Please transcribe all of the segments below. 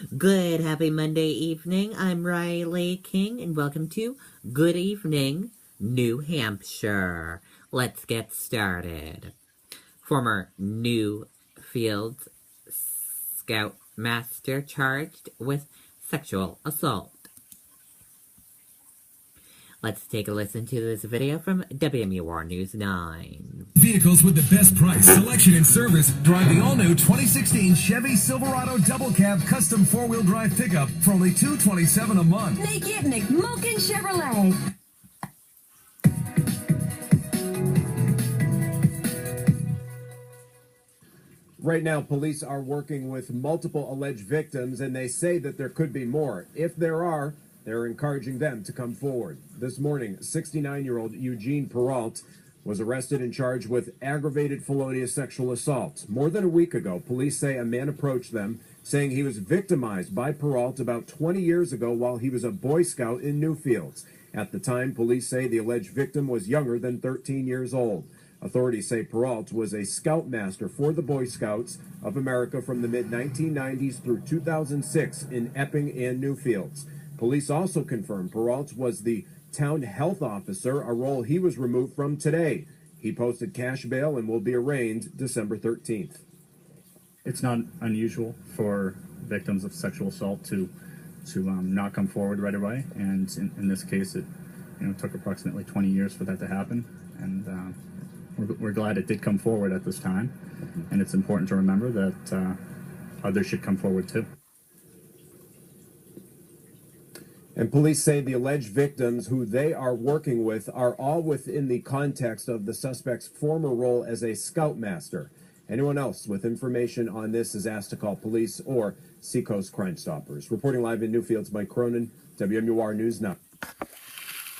Good, happy Monday evening. I'm Riley King, and welcome to Good Evening, New Hampshire. Let's get started. Former Newfields Scoutmaster charged with sexual assault. Let's take a listen to this video from WMUR News 9. Vehicles with the best price, selection, and service. Drive the all-new 2016 Chevy Silverado Double Cab Custom 4-Wheel Drive Pickup for only $227 a month. Make it McMokin Chevrolet. Right now, police are working with multiple alleged victims, and they say that there could be more. If there are, they're encouraging them to come forward. This morning, 69-year-old Eugene Peralt was arrested and charged with aggravated felonious sexual assault. More than a week ago, police say a man approached them saying he was victimized by Peralt about 20 years ago while he was a Boy Scout in Newfields. At the time, police say the alleged victim was younger than 13 years old. Authorities say Peralt was a scoutmaster for the Boy Scouts of America from the mid-1990s through 2006 in Epping and Newfields. Police also confirmed Peralt was the town health officer, a role he was removed from today. He posted cash bail and will be arraigned December 13th. It's not unusual for victims of sexual assault to not come forward right away, and in this case, it took approximately 20 years for that to happen, and we're glad it did come forward at this time, and it's important to remember that others should come forward too. And police say the alleged victims who they are working with are all within the context of the suspect's former role as a scoutmaster. Anyone else with information on this is asked to call police or Seacoast Crime Stoppers. Reporting live in Newfields, Mike Cronin, WMUR News 9.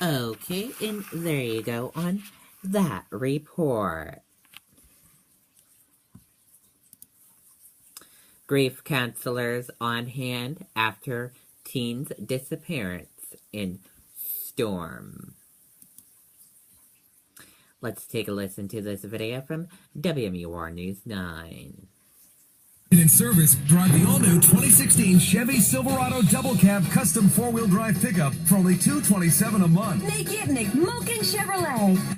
Okay, and there you go on that report. Grief counselors on hand after teen's disappearance in storm. Let's take a listen to this video from WMUR News 9. In service, drive the all-new 2016 Chevy Silverado Double Cab Custom 4-Wheel Drive Pickup for only $227 a month. Make it McMokin Chevrolet.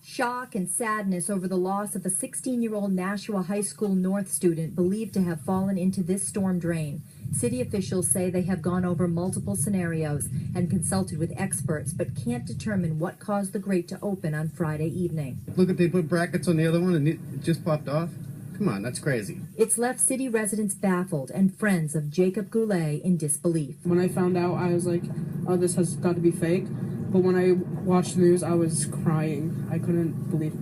Shock and sadness over the loss of a 16-year-old Nashua High School North student believed to have fallen into this storm drain. City officials say they have gone over multiple scenarios and consulted with experts, but can't determine what caused the grate to open on Friday evening. Look at, they put brackets on the other one and it just popped off. Come on, that's crazy. It's left city residents baffled and friends of Jacob Goulet in disbelief. When I found out, I was like, oh, this has got to be fake. But when I watched the news, I was crying. I couldn't believe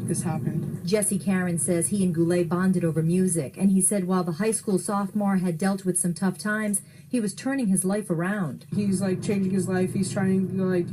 this happened. Jesse Karen says he and Goulet bonded over music, and he said while the high school sophomore had dealt with some tough times, he was turning his life around. He's like changing his life. He's trying to like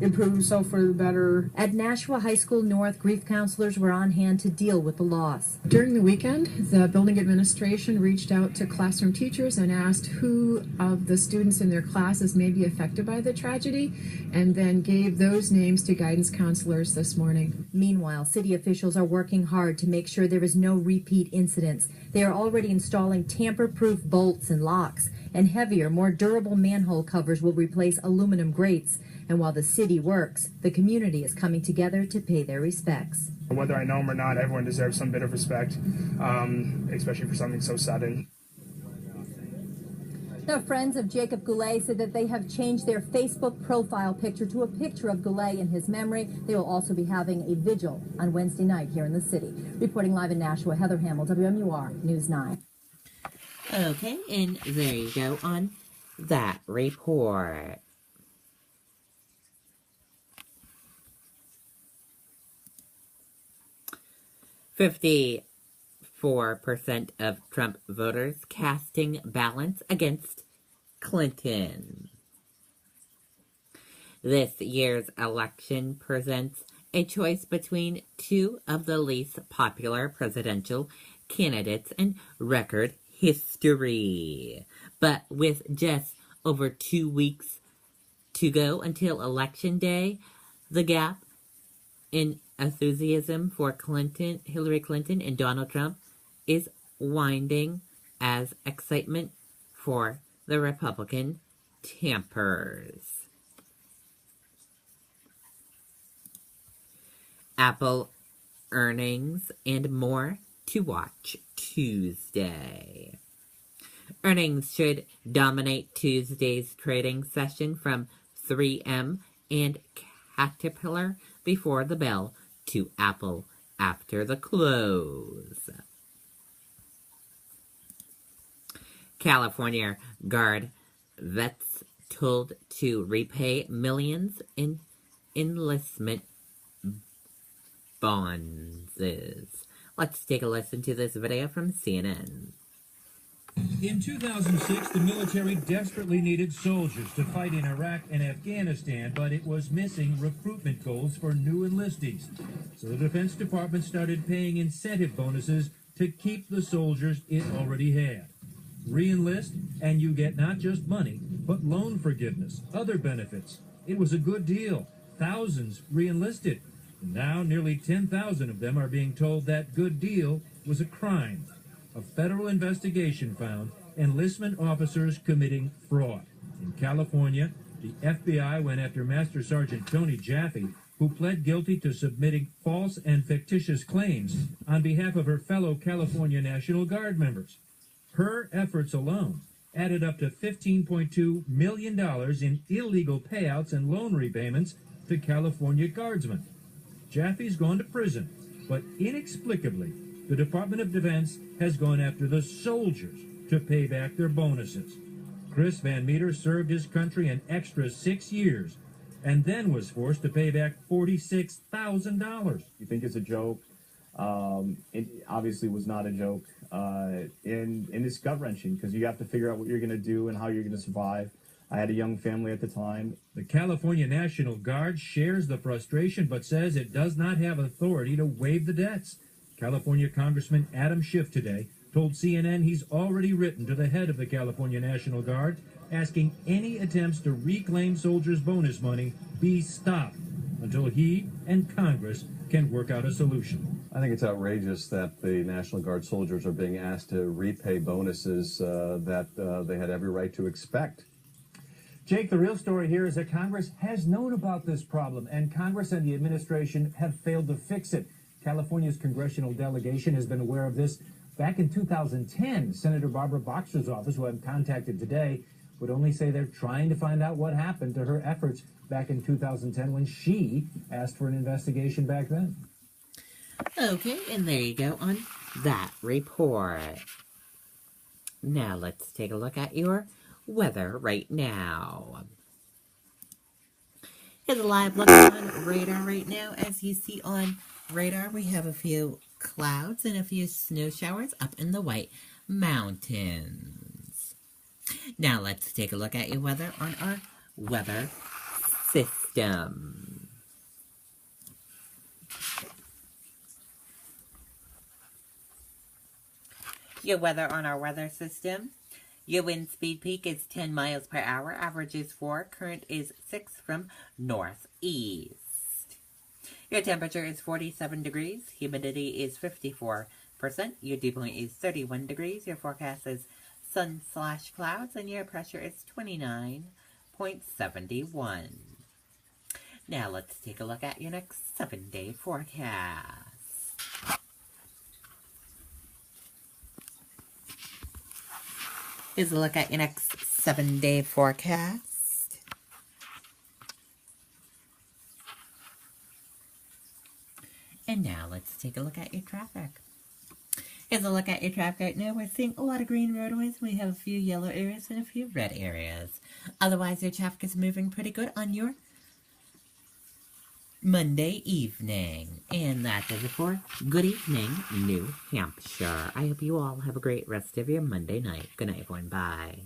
improve himself for the better. At Nashua High School North, grief counselors were on hand to deal with the loss. During the weekend, the building administration reached out to classroom teachers and asked who of the students in their classes may be affected by the tragedy, and then gave those names to guidance counselors this morning. Meanwhile, city officials are working hard to make sure there is no repeat incidents. They are already installing tamper-proof bolts and locks, and heavier, more durable manhole covers will replace aluminum grates. And while the city works, the community is coming together to pay their respects. Whether I know him or not, everyone deserves some bit of respect, especially for something so sudden. Now, friends of Jacob Goulet said that they have changed their Facebook profile picture to a picture of Goulet in his memory. They will also be having a vigil on Wednesday night here in the city. Reporting live in Nashua, Heather Hamill, WMUR News 9. Okay, and there you go on that report. $54 of Trump voters casting ballots against Clinton. This year's election presents a choice between two of the least popular presidential candidates in record history. But with just over 2 weeks to go until Election Day, the gap in enthusiasm for Hillary Clinton and Donald Trump is winding as excitement for the Republican tampers. Apple earnings and more to watch Tuesday. Earnings should dominate Tuesday's trading session from 3M and Caterpillar before the bell to Apple after the close. California Guard vets told to repay millions in enlistment bonds. Let's take a listen to this video from CNN. In 2006, the military desperately needed soldiers to fight in Iraq and Afghanistan, but it was missing recruitment goals for new enlistees. So the Defense Department started paying incentive bonuses to keep the soldiers it already had. Re-enlist, and you get not just money, but loan forgiveness, other benefits. It was a good deal. Thousands re-enlisted. Now nearly 10,000 of them are being told that good deal was a crime. A federal investigation found enlistment officers committing fraud. In California, the FBI went after Master Sergeant Tony Jaffe, who pled guilty to submitting false and fictitious claims on behalf of her fellow California National Guard members. Her efforts alone added up to $15.2 million in illegal payouts and loan repayments to California Guardsmen. Jaffe's gone to prison, but inexplicably, the Department of Defense has gone after the soldiers to pay back their bonuses. Chris Van Meter served his country an extra 6 years and then was forced to pay back $46,000. You think it's a joke? It obviously was not a joke. And it's gut-wrenching because you have to figure out what you're going to do and how you're going to survive. I had a young family at the time. The California National Guard shares the frustration but says it does not have authority to waive the debts. California Congressman Adam Schiff today told CNN he's already written to the head of the California National Guard asking any attempts to reclaim soldiers' bonus money be stopped until he and Congress can work out a solution. I think it's outrageous that the National Guard soldiers are being asked to repay bonuses that they had every right to expect. Jake, the real story here is that Congress has known about this problem, and Congress and the administration have failed to fix it. California's congressional delegation has been aware of this back in 2010. Senator Barbara Boxer's office, who I'm contacted today, would only say they're trying to find out what happened to her efforts back in 2010 when she asked for an investigation back then. Okay, and there you go on that report. Now let's take a look at your weather right now. Here's a live look on radar right now. As you see on radar, we have a few clouds and a few snow showers up in the White Mountains. Now let's take a look at your weather on our weather system. Your weather on our weather system. Your wind speed peak is 10 miles per hour. Average is 4. Current is 6 from northeast. Your temperature is 47 degrees. Humidity is 54%. Your dew point is 31 degrees. Your forecast is sun/clouds. And your pressure is 29.71. Now let's take a look at your next 7-day forecast. Here's a look at your next 7-day forecast. And now let's take a look at your traffic. Here's a look at your traffic right now. We're seeing a lot of green roadways. We have a few yellow areas and a few red areas. Otherwise, your traffic is moving pretty good on your Monday evening. And that does it for Good Evening, New Hampshire. I hope you all have a great rest of your Monday night. Good night, everyone. Bye.